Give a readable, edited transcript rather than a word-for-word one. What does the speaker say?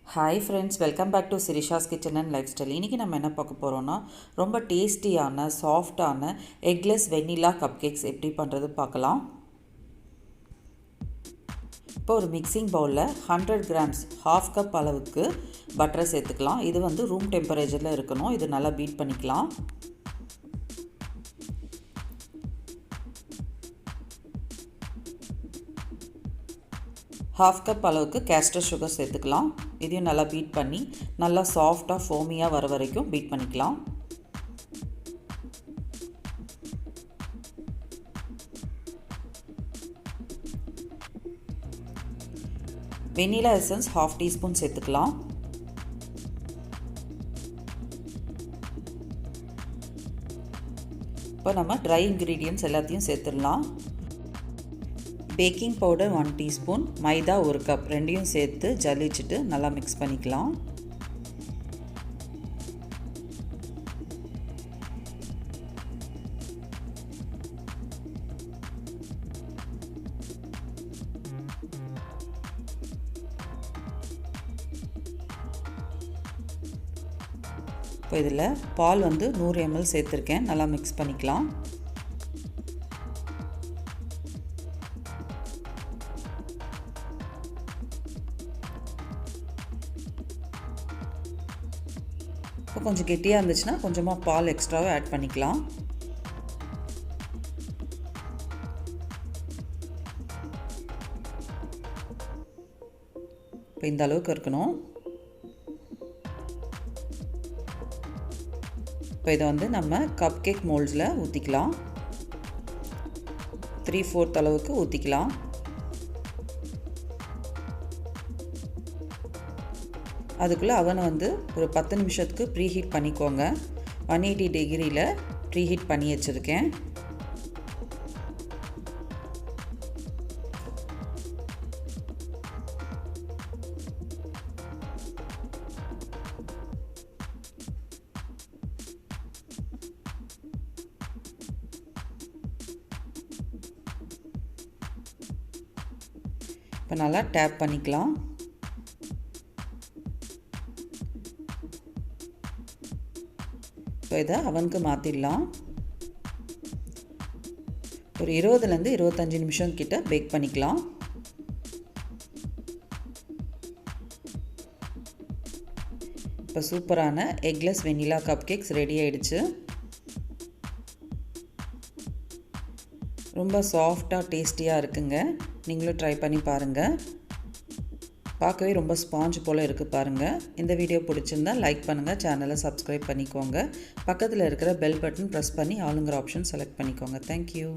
Hi friends, welcome back to Sirisha's Kitchen and Lifestyle. இன்னைக்கு நம்ம என்ன பார்க்க போறோம்னா ரொம்ப டேஸ்டியான சாஃப்ட்டான எக்லெஸ் வெனிலா கப்கேக்ஸ் எப்படி பண்றது பார்க்கலாம். இப்போ ஒரு மிக்சிங் பவுல்ல 100 grams half cup அளவுக்கு பட்டரை சேர்த்துக்கலாம். இது வந்து ரூம் டெம்பரேச்சர்ல இருக்கணும். இது நல்லா பீட் பண்ணிக்கலாம். हाफ कप அளவுக்கு கேஸ்டர் சுகர் சேர்த்துக்கலாம். இதையும் நல்லா பீட் பண்ணி நல்லா சாஃப்ட்டா ஃபோமியா வர வரைக்கும் பீட் பண்ணிக்கலாம். வெனிலா எசன்ஸ் 1/2 டீஸ்பூன் சேர்த்துக்கலாம். இப்போ நம்ம ட்ரை இன்கிரிடியன்ட்ஸ் எல்லாத்தையும் சேர்த்துடலாம். பேக்கிங் பவுடர் 1 டீஸ்பூன், மைதா 1 கப் ரெண்டையும் சேர்த்து ஜலிச்சிட்டு நல்லா மிக்ஸ் பண்ணிக்கலாம். இப்போ இதில் பால் வந்து 100 ml சேர்த்துருக்கேன். நல்லா மிக்ஸ் பண்ணிக்கலாம். இப்போ கொஞ்சம் கெட்டியாக இருந்துச்சுன்னா கொஞ்சமாக பால் எக்ஸ்ட்ராவை ஆட் பண்ணிக்கலாம். இப்போ இந்த அளவுக்கு இருக்கணும். இப்போ இதை வந்து நம்ம கப் கேக் மோல்ட்ஸில் ஊற்றிக்கலாம். 3/4 அளவுக்கு ஊற்றிக்கலாம். அதுக்குள்ளே அவனை வந்து ஒரு 10 நிமிஷத்துக்கு ப்ரீஹீட் பண்ணிக்கோங்க. 180 டிகிரியில் ப்ரீஹீட் பண்ணி வச்சுருக்கேன். இப்போ நல்லா டேப் பண்ணிக்கலாம். இப்போ இதை அவனுக்கு மாற்றிடலாம். ஒரு 20லேருந்து 25 நிமிஷம் கிட்ட பேக் பண்ணிக்கலாம். இப்போ சூப்பரான eggless vanilla cupcakes ready ஆயிடுச்சு. ரொம்ப சாஃப்டாக டேஸ்டியாக இருக்குங்க. நீங்களும் ட்ரை பண்ணி பாருங்கள். பார்க்கவே ரொம்ப ஸ்பாஞ்ச் போல் இருக்குது பாருங்கள். இந்த வீடியோ பிடிச்சிருந்தா லைக் பண்ணுங்கள், சேனலை சப்ஸ்கிரைப் பண்ணிக்கோங்க. பக்கத்தில் இருக்கிற பெல் பட்டன் ப்ரெஸ் பண்ணி ஆளுங்கிற ஆப்ஷன் செலக்ட் பண்ணிக்கோங்க. தேங்க்யூ.